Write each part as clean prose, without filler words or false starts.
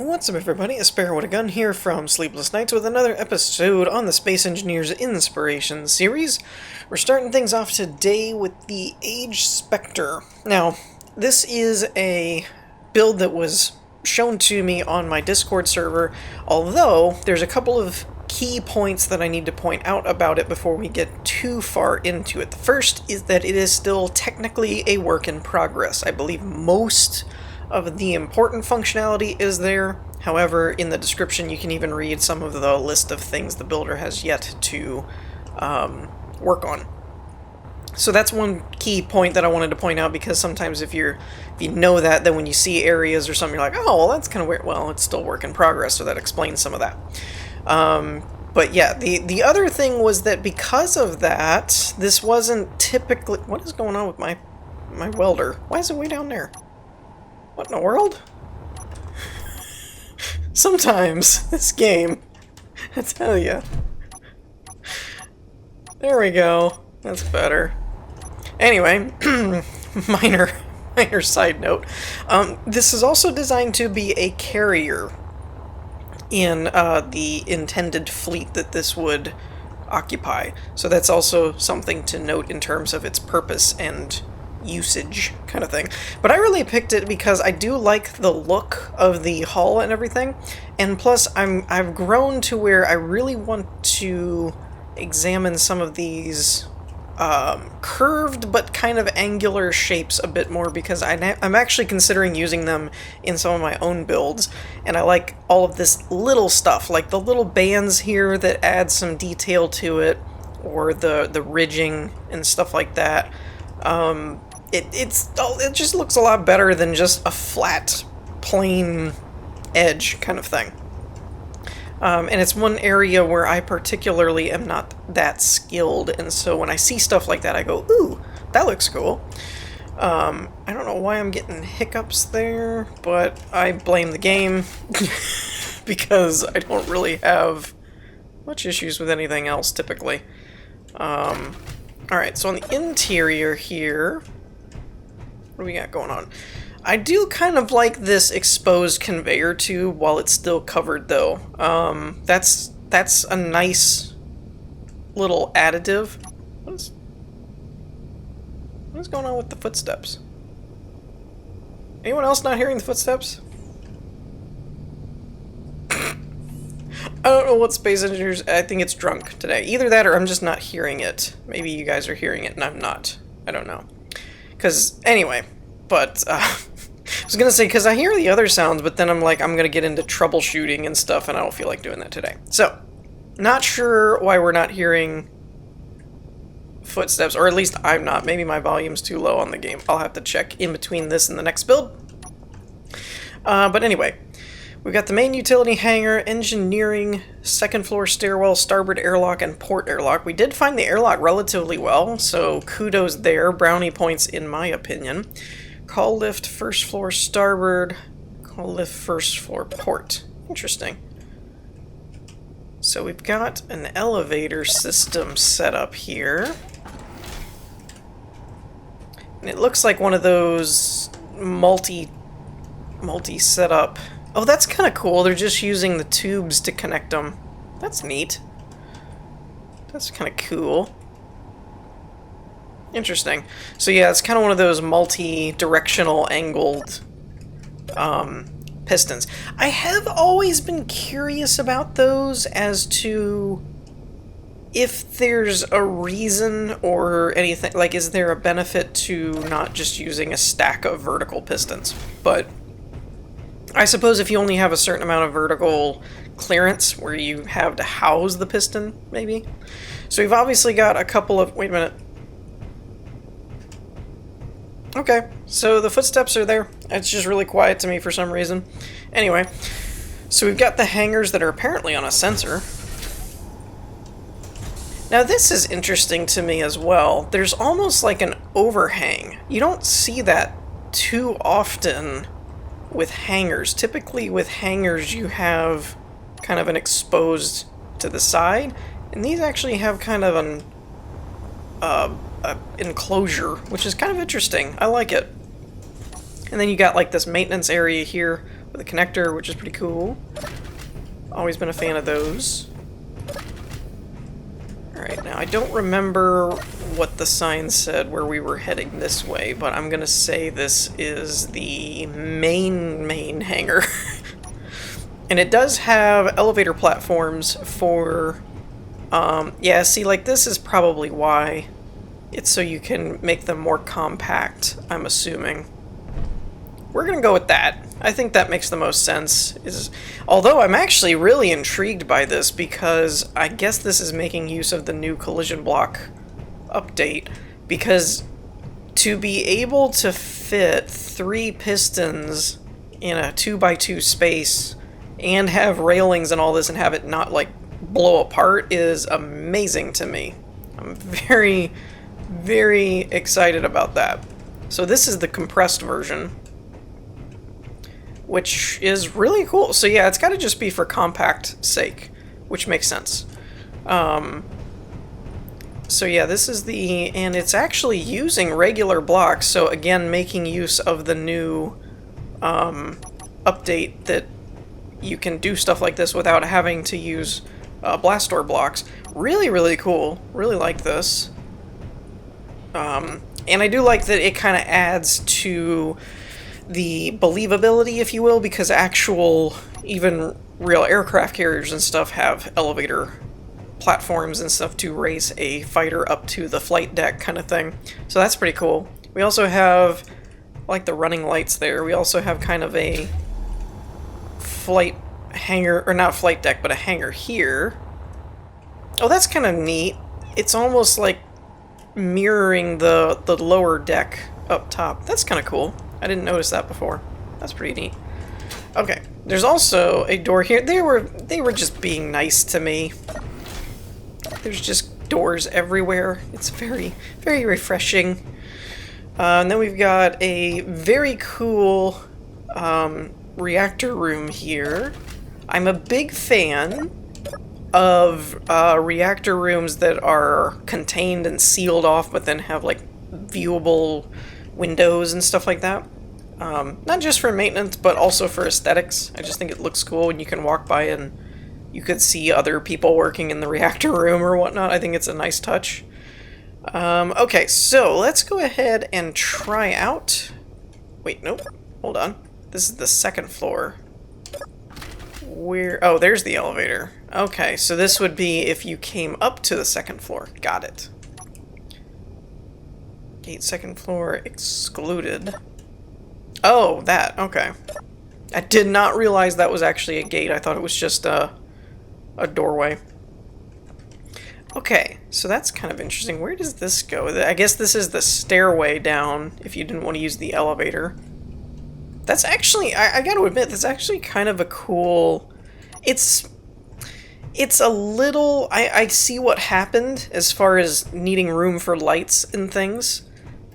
What's up everybody, A Sparrow with a Gun here from Sleepless Nights with another episode on the Space Engineers Inspiration series. We're starting things off today with the AGE.Spectar. Now, this is a build that was shown to me on my Discord server, although there's a couple of key points that I need to point out about it before we get too far into it. The first is that it is still technically a work in progress. I believe most of the important functionality is there. However, in the description you can even read some of the list of things the builder has yet to work on. So that's one key point that I wanted to point out, because sometimes if you know that, then when you see areas or something, you're like, oh, well, that's kind of weird. Well, it's still work in progress, so that explains some of that. But yeah, the other thing was that because of that, this wasn't typically... What is going on with my welder? Why is it way down there? What in the world? Sometimes this game, I tell ya. There we go. That's better. Anyway, minor side note. This is also designed to be a carrier in the intended fleet that this would occupy. So that's also something to note in terms of its purpose and usage kind of thing. But I really picked it because I do like the look of the hull and everything, and plus I've grown to where I really want to examine some of these curved but kind of angular shapes a bit more, because I'm actually considering using them in some of my own builds, and I like all of this little stuff, like the little bands here that add some detail to it, or the ridging and stuff like that. It just looks a lot better than just a flat, plain edge kind of thing. And it's one area where I particularly am not that skilled, and so when I see stuff like that, I go, ooh, that looks cool. I don't know why I'm getting hiccups there, but I blame the game, because I don't really have much issues with anything else, typically. Alright, so on the interior here, what do we got going on? I do kind of like this exposed conveyor tube while it's still covered, though. That's a nice little additive. What is going on with the footsteps? Anyone else not hearing the footsteps? I don't know what Space Engineers... I think it's drunk today. Either that or I'm just not hearing it. Maybe you guys are hearing it and I'm not. I don't know. Because, anyway, but, I was gonna say, because I hear the other sounds, but then I'm like, I'm gonna get into troubleshooting and stuff, and I don't feel like doing that today. So, not sure why we're not hearing footsteps, or at least I'm not. Maybe my volume's too low on the game. I'll have to check in between this and the next build. But anyway, we've got the main utility hangar, engineering, second floor stairwell, starboard airlock, and port airlock. We did find the airlock relatively well, so kudos there. Brownie points in my opinion. Call lift, first floor starboard, call lift, first floor port. Interesting. So we've got an elevator system set up here. And it looks like one of those multi-setup. Oh, that's kind of cool. They're just using the tubes to connect them. That's neat. That's kind of cool. Interesting. So yeah, it's kind of one of those multi-directional angled pistons. I have always been curious about those as to if there's a reason or anything. Like, is there a benefit to not just using a stack of vertical pistons? But I suppose if you only have a certain amount of vertical clearance where you have to house the piston, maybe. So we've obviously got a couple of... Wait a minute. Okay, so the footsteps are there. It's just really quiet to me for some reason. Anyway, so we've got the hangars that are apparently on a sensor. Now this is interesting to me as well. There's almost like an overhang. You don't see that too often with hangars. Typically with hangars you have kind of an exposed to the side, and these actually have kind of an enclosure, which is kind of interesting. I like it. And then you got like this maintenance area here with a connector, which is pretty cool. Always been a fan of those. Alright, now I don't remember what the sign said where we were heading this way, but I'm gonna say this is the main hangar. And it does have elevator platforms for, yeah, see, like, this is probably why. It's so you can make them more compact, I'm assuming. We're gonna go with that. I think that makes the most sense. Although I'm actually really intrigued by this because I guess this is making use of the new collision block update, because to be able to fit 3 pistons in a 2x2 space and have railings and all this and have it not, like, blow apart is amazing to me. I'm very, very excited about that. So this is the compressed version, which is really cool. So yeah, it's got to just be for compact sake, which makes sense. So yeah, this is and it's actually using regular blocks, so again, making use of the new update that you can do stuff like this without having to use blast door blocks. Really, really cool. Really like this. And I do like that it kind of adds to the believability, if you will, because actual, even real aircraft carriers and stuff have elevator platforms and stuff to raise a fighter up to the flight deck kind of thing. So that's pretty cool. We also have, like, the running lights there. We also have kind of a flight hangar, or not flight deck, but a hangar here. Oh, that's kind of neat. It's almost like mirroring the lower deck up top. That's kind of cool. I didn't notice that before. That's pretty neat. Okay, there's also a door here. They were just being nice to me. There's just doors everywhere. It's very, very refreshing. And then we've got a very cool reactor room here. I'm a big fan of reactor rooms that are contained and sealed off, but then have, like, viewable windows and stuff like that. Not just for maintenance, but also for aesthetics. I just think it looks cool when you can walk by and you could see other people working in the reactor room or whatnot. I think it's a nice touch. Okay, so let's go ahead and try out... Wait, nope. Hold on. This is the second floor. Oh, there's the elevator. Okay, so this would be if you came up to the second floor. Got it. Gate second floor excluded. Oh, that. Okay. I did not realize that was actually a gate. I thought it was just a doorway. Okay, so that's kind of interesting. Where does this go? I guess this is the stairway down if you didn't want to use the elevator. That's actually, I gotta admit, that's actually kind of a cool... It's a little... I see what happened as far as needing room for lights and things.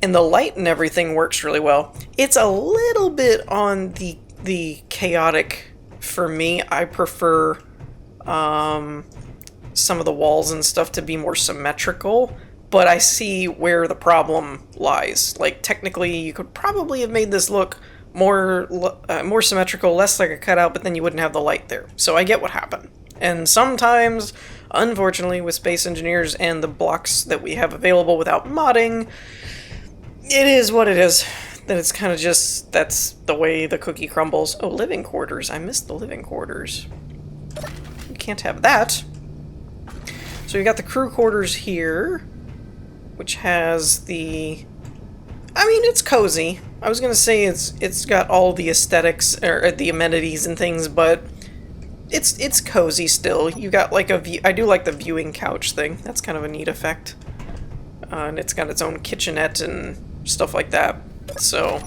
And the light and everything works really well. It's a little bit on the chaotic for me. I prefer some of the walls and stuff to be more symmetrical, but I see where the problem lies. Like, technically, you could probably have made this look more symmetrical, less like a cutout, but then you wouldn't have the light there. So I get what happened. And sometimes, unfortunately, with Space Engineers and the blocks that we have available without modding, it is what it is. That it's kind of just, that's the way the cookie crumbles. Oh, living quarters. I missed the living quarters. You can't have that. So you got the crew quarters here, which has the... I mean, it's cozy. I was gonna say it's got all the aesthetics, or the amenities and things, but it's cozy still. You got, like, a view... I do like the viewing couch thing. That's kind of a neat effect. And it's got its own kitchenette and stuff like that. So,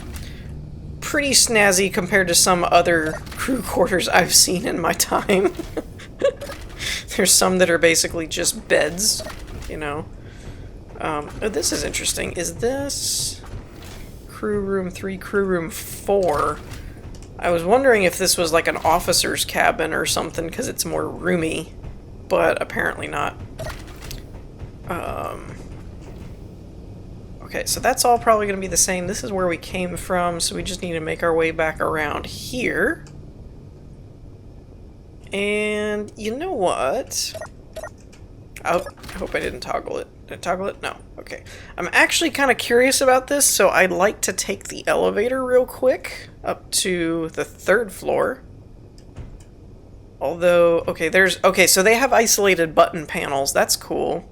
pretty snazzy compared to some other crew quarters I've seen in my time. There's some that are basically just beds, you know. Oh, this is interesting. Is this crew room 3, crew room 4? I was wondering if this was like an officer's cabin or something, because it's more roomy, but apparently not. Okay, so that's all probably going to be the same. This is where we came from, so we just need to make our way back around here. And you know what? I hope I didn't toggle it. Did I toggle it? No. Okay. I'm actually kind of curious about this, so I'd like to take the elevator real quick up to the 3rd floor. Although, okay, so they have isolated button panels. That's cool.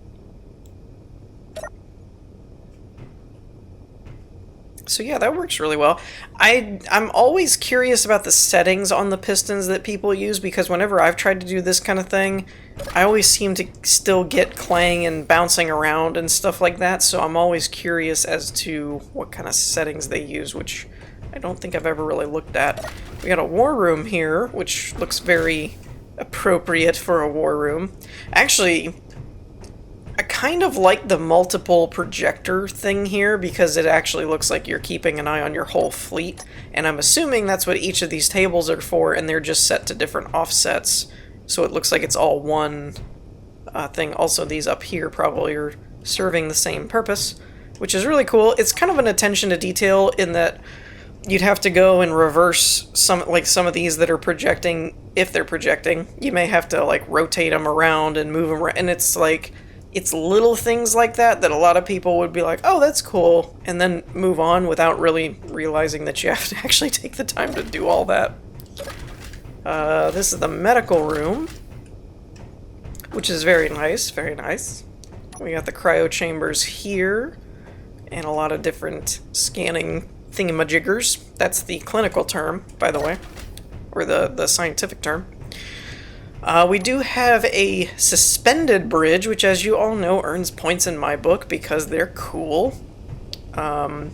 So yeah, that works really well. I'm always curious about the settings on the pistons that people use, because whenever I've tried to do this kind of thing, I always seem to still get clang and bouncing around and stuff like that, so I'm always curious as to what kind of settings they use, which I don't think I've ever really looked at. We got a war room here, which looks very appropriate for a war room. Actually, I kind of like the multiple projector thing here because it actually looks like you're keeping an eye on your whole fleet, and I'm assuming that's what each of these tables are for, and they're just set to different offsets, so it looks like it's all one thing. Also, these up here probably are serving the same purpose, which is really cool. It's kind of an attention to detail in that you'd have to go and reverse some of these that are projecting. If they're projecting, you may have to like rotate them around and move them around, and it's like, it's little things like that that a lot of people would be like, oh, that's cool, and then move on without really realizing that you have to actually take the time to do all that. This is the medical room, which is very nice, very nice. We got the cryo chambers here, and a lot of different scanning thingamajiggers. That's the clinical term, by the way, or the scientific term. We do have a suspended bridge, which, as you all know, earns points in my book because they're cool. And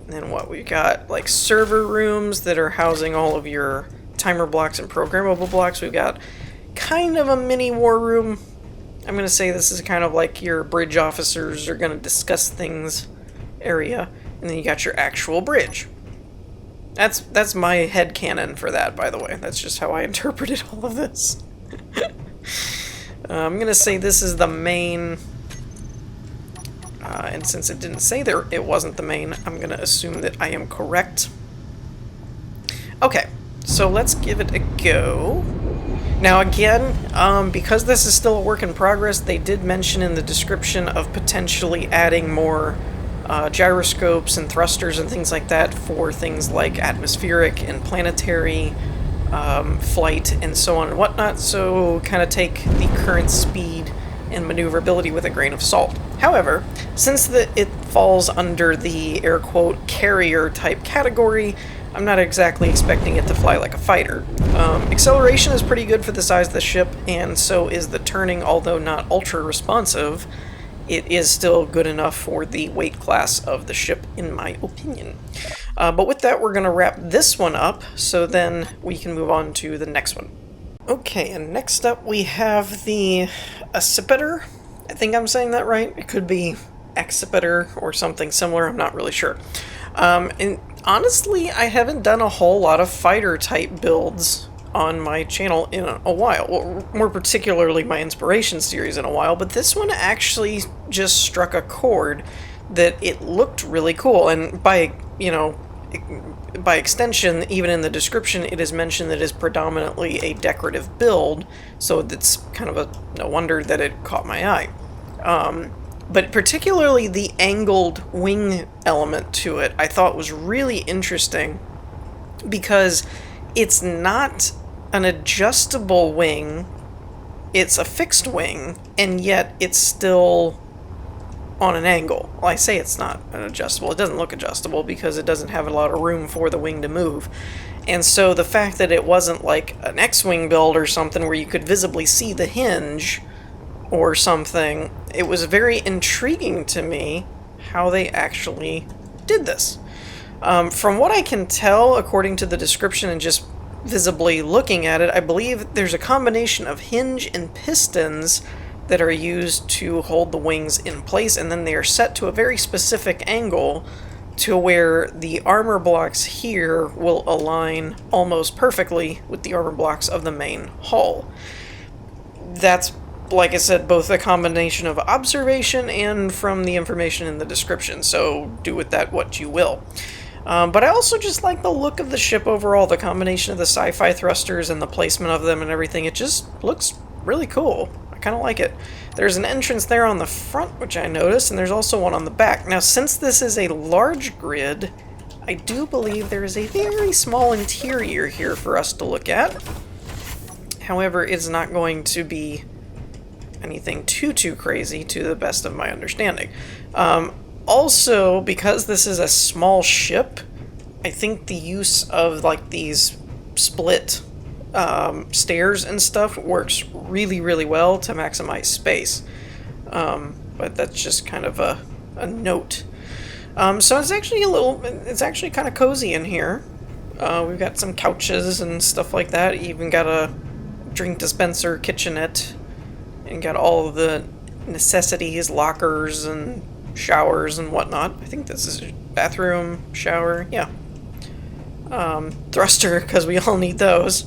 then what we got, like server rooms that are housing all of your timer blocks and programmable blocks. We've got kind of a mini war room. I'm going to say this is kind of like your bridge officers are going to discuss things area. And then you got your actual bridge. That's my headcanon for that, by the way. That's just how I interpreted all of this. I'm going to say this is the main, and since it didn't say there it wasn't the main, I'm going to assume that I am correct. Okay, so let's give it a go. Now again, because this is still a work in progress, they did mention in the description of potentially adding more gyroscopes and thrusters and things like that for things like atmospheric and planetary flight and so on and whatnot, so kind of take the current speed and maneuverability with a grain of salt. However, since it falls under the air quote carrier type category, I'm not exactly expecting it to fly like a fighter. Acceleration is pretty good for the size of the ship, and so is the turning, although not ultra responsive. It is still good enough for the weight class of the ship, in my opinion. But with that, we're going to wrap this one up, so then we can move on to the next one. Okay, and next up we have the Accipiter. I think I'm saying that right. It could be Accipiter or something similar, I'm not really sure. And honestly, I haven't done a whole lot of fighter-type builds on my channel in a while, well, more particularly my Inspiration series in a while, but this one actually just struck a chord that it looked really cool, and by extension, even in the description, it is mentioned that it is predominantly a decorative build, so it's kind of no wonder that it caught my eye. But particularly the angled wing element to it, I thought was really interesting, because it's not an adjustable wing, it's a fixed wing, and yet it's still on an angle. Well, I say it's not an adjustable, it doesn't look adjustable because it doesn't have a lot of room for the wing to move. And so the fact that it wasn't like an X-wing build or something where you could visibly see the hinge or something, it was very intriguing to me how they actually did this. From what I can tell, according to the description and just visibly looking at it, I believe there's a combination of hinge and pistons that are used to hold the wings in place, and then they are set to a very specific angle to where the armor blocks here will align almost perfectly with the armor blocks of the main hull. That's, like I said, both a combination of observation and from the information in the description, so do with that what you will. But I also just like the look of the ship overall, the combination of the sci-fi thrusters and the placement of them and everything. It just looks really cool. I kind of like it. There's an entrance there on the front, which I noticed, and there's also one on the back. Now, since this is a large grid, I do believe there is a very small interior here for us to look at. However, it's not going to be anything too crazy to the best of my understanding. Also, because this is a small ship, I think the use of like these split stairs and stuff works really well to maximize space. But that's just kind of a note. So it's actually kind of cozy in here. We've got some couches and stuff like that. Even got a drink dispenser, kitchenette, and got all of the necessities, lockers and showers and whatnot. I think this is a bathroom, shower, yeah. Thruster, because we all need those.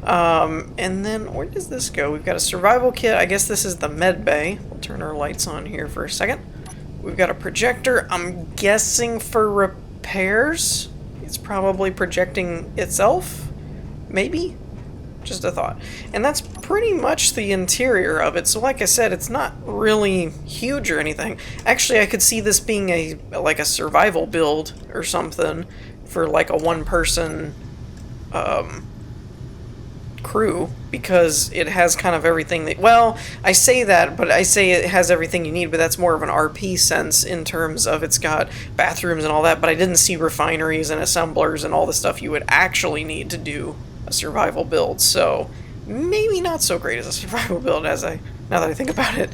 And then, where does this go? We've got a survival kit. I guess this is the med bay. We'll turn our lights on here for a second. We've got a projector, I'm guessing for repairs. It's probably projecting itself, maybe? Just a thought. And that's pretty much the interior of it. So like I said, it's not really huge or anything. Actually, I could see this being like a survival build or something for like a one-person crew, because it has kind of everything that, well, I say that, but I say it has everything you need, but that's more of an RP sense in terms of it's got bathrooms and all that, but I didn't see refineries and assemblers and all the stuff you would actually need to do a survival build, so maybe not so great as a survival build now that I think about it.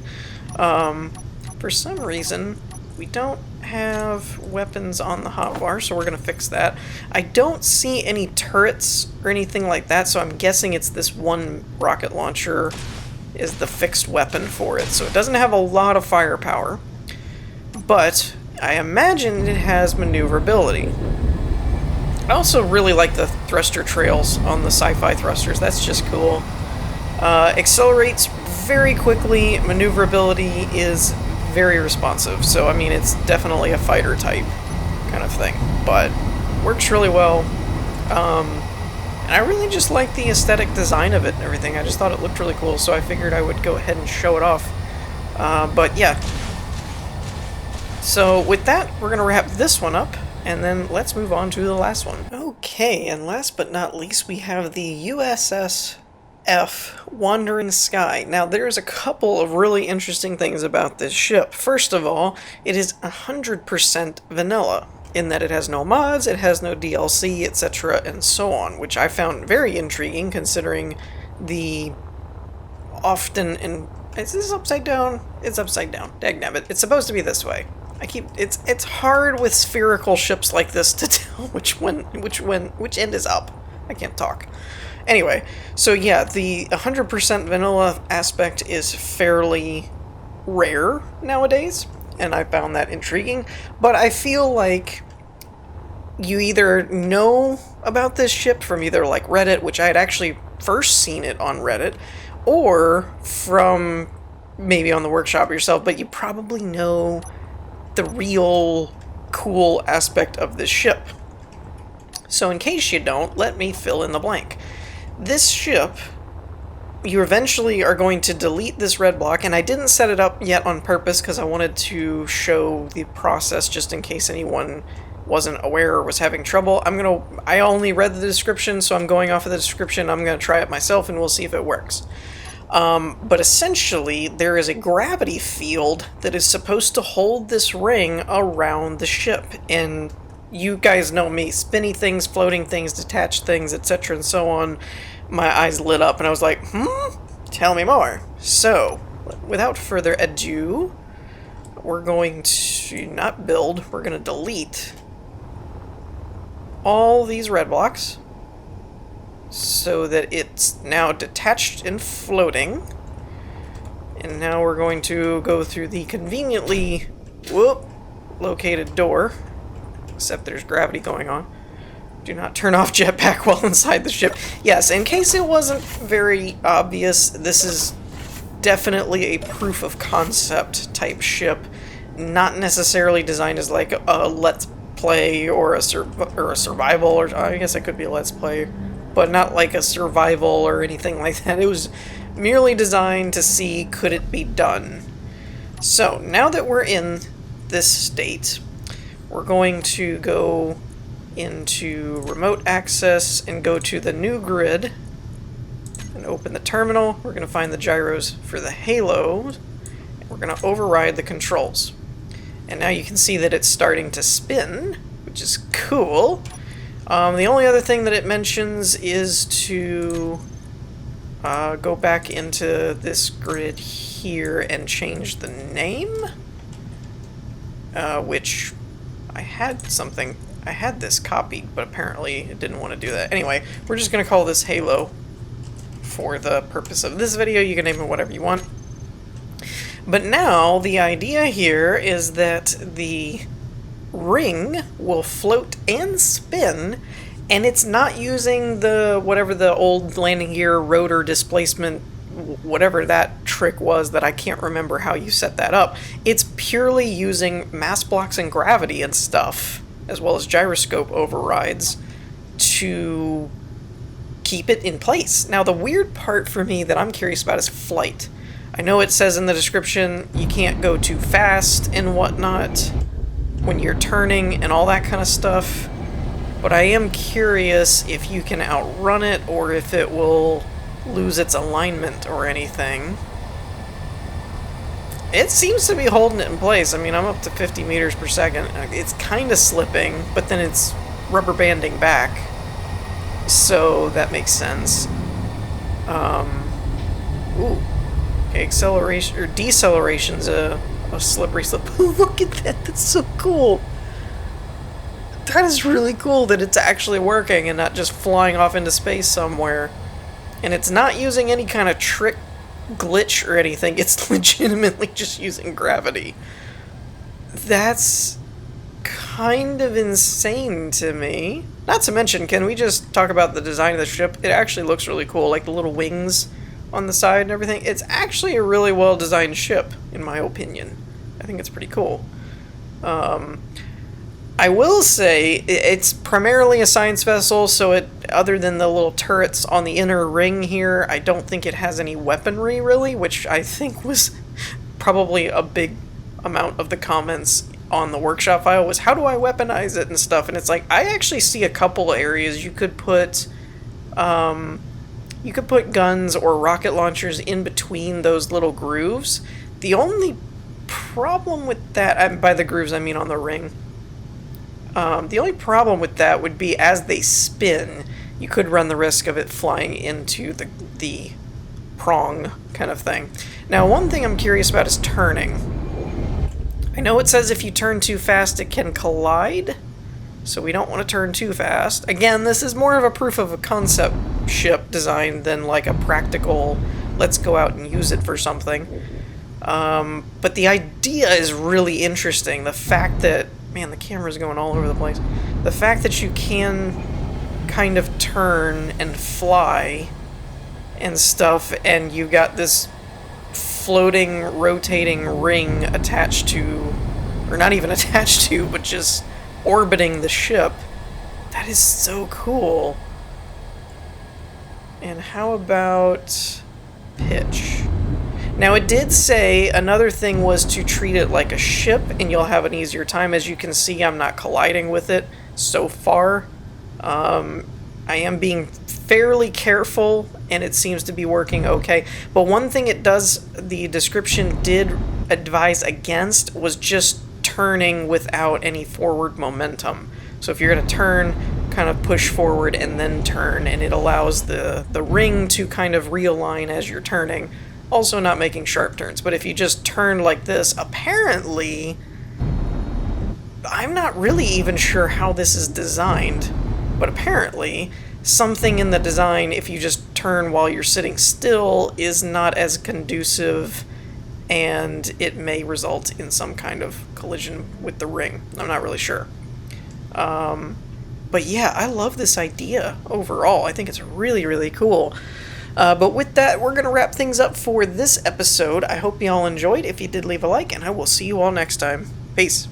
For some reason, we don't have weapons on the hotbar, so we're going to fix that. I don't see any turrets or anything like that, so I'm guessing it's this one rocket launcher is the fixed weapon for it. So it doesn't have a lot of firepower, but I imagine it has maneuverability. I also really like the thruster trails on the sci-fi thrusters. That's just cool. Accelerates very quickly. Maneuverability is very responsive. So, I mean, it's definitely a fighter type kind of thing. But works really well. And I really just like the aesthetic design of it and everything. I just thought it looked really cool, so I figured I would go ahead and show it off. But yeah. So with that, we're going to wrap this one up. And then let's move on to the last one. Okay, and last but not least, we have the USSF Wandering Sky. Now, there's a couple of really interesting things about this ship. First of all, it is 100% vanilla, in that it has no mods, it has no DLC, etc., and so on, which I found very intriguing, considering the often... Is this upside down? It's upside down. Dagnabbit. It's supposed to be this way. It's hard with spherical ships like this to tell which end is up. I can't talk. Anyway, so yeah, the 100% vanilla aspect is fairly rare nowadays, and I found that intriguing. But I feel like you either know about this ship from either like Reddit, which I had actually first seen it on Reddit, or from maybe on the workshop yourself, but you probably know the real cool aspect of this ship. So in case you don't, let me fill in the blank. This ship, you eventually are going to delete this red block, and I didn't set it up yet on purpose because I wanted to show the process just in case anyone wasn't aware or was having trouble. I only read the description, so I'm going off of the description. I'm going to try it myself and we'll see if it works. But essentially, there is a gravity field that is supposed to hold this ring around the ship. And you guys know me, spinny things, floating things, detached things, etc. and so on. My eyes lit up and I was like, tell me more. So, without further ado, we're going to not build, we're going to delete all these red blocks, so that it's now detached and floating. And now we're going to go through the conveniently located door, except there's gravity going on. Do not turn off jetpack while inside the ship. Yes, in case it wasn't very obvious, this is definitely a proof of concept type ship, not necessarily designed as like a let's play or a survival, or I guess it could be a let's play, but not like a survival or anything like that. It was merely designed to see could it be done. So now that we're in this state, we're going to go into remote access and go to the new grid and open the terminal. We're going to find the gyros for the halo, and we're going to override the controls. And now you can see that it's starting to spin, which is cool. The only other thing that it mentions is to go back into this grid here and change the name, which I had this copied, but apparently it didn't want to do that. Anyway, we're just going to call this Halo for the purpose of this video. You can name it whatever you want. But now, the idea here is that the ring will float and spin, and it's not using the whatever the old landing gear rotor displacement, whatever that trick was that I can't remember how you set that up. It's purely using mass blocks and gravity and stuff, as well as gyroscope overrides, to keep it in place. Now, the weird part for me that I'm curious about is flight. I know it says in the description you can't go too fast and whatnot when you're turning and all that kind of stuff, but I am curious if you can outrun it or if it will lose its alignment or anything. It seems to be holding it in place. I mean, I'm up to 50 meters per second. It's kind of slipping, but then it's rubber banding back, so that makes sense. Ooh. Okay, acceleration or deceleration's a slippery slip. Look at that, that's so cool. That is really cool that it's actually working and not just flying off into space somewhere. And it's not using any kind of trick glitch or anything, it's legitimately just using gravity. That's kind of insane to me. Not to mention, can we just talk about the design of the ship? It actually looks really cool, like the little wings on the side and everything. It's actually a really well designed ship, in my opinion. I think it's pretty cool. I will say it's primarily a science vessel, so it, other than the little turrets on the inner ring here, I don't think it has any weaponry really, which I think was probably a big amount of the comments on the workshop file was, how do I weaponize it and stuff? And it's like, I actually see a couple areas you could put guns or rocket launchers in between those little grooves. The only problem with that, by the grooves I mean on the ring, the only problem with that would be as they spin, you could run the risk of it flying into the prong kind of thing. Now, one thing I'm curious about is turning. I know it says if you turn too fast it can collide, so we don't want to turn too fast. Again, this is more of a proof of a concept ship design than like a practical, let's go out and use it for something. But the idea is really interesting. The fact that, man, the camera's going all over the place. The fact that you can kind of turn and fly and stuff, and you got this floating, rotating ring attached to, or not even attached to, but just orbiting the ship. That is so cool. And how about pitch? Now, it did say another thing was to treat it like a ship and you'll have an easier time. As you can see, I'm not colliding with it so far. I am being fairly careful and it seems to be working okay. But one thing it does, the description did advise against, was just turning without any forward momentum. So if you're going to turn, kind of push forward and then turn, and it allows the ring to kind of realign as you're turning. Also not making sharp turns, but if you just turn like this, apparently, I'm not really even sure how this is designed, but apparently something in the design, if you just turn while you're sitting still, is not as conducive, and it may result in some kind of collision with the ring. I'm not really sure. But yeah, I love this idea overall. I think it's really, really cool. But with that, we're going to wrap things up for this episode. I hope you all enjoyed. If you did, leave a like, and I will see you all next time. Peace.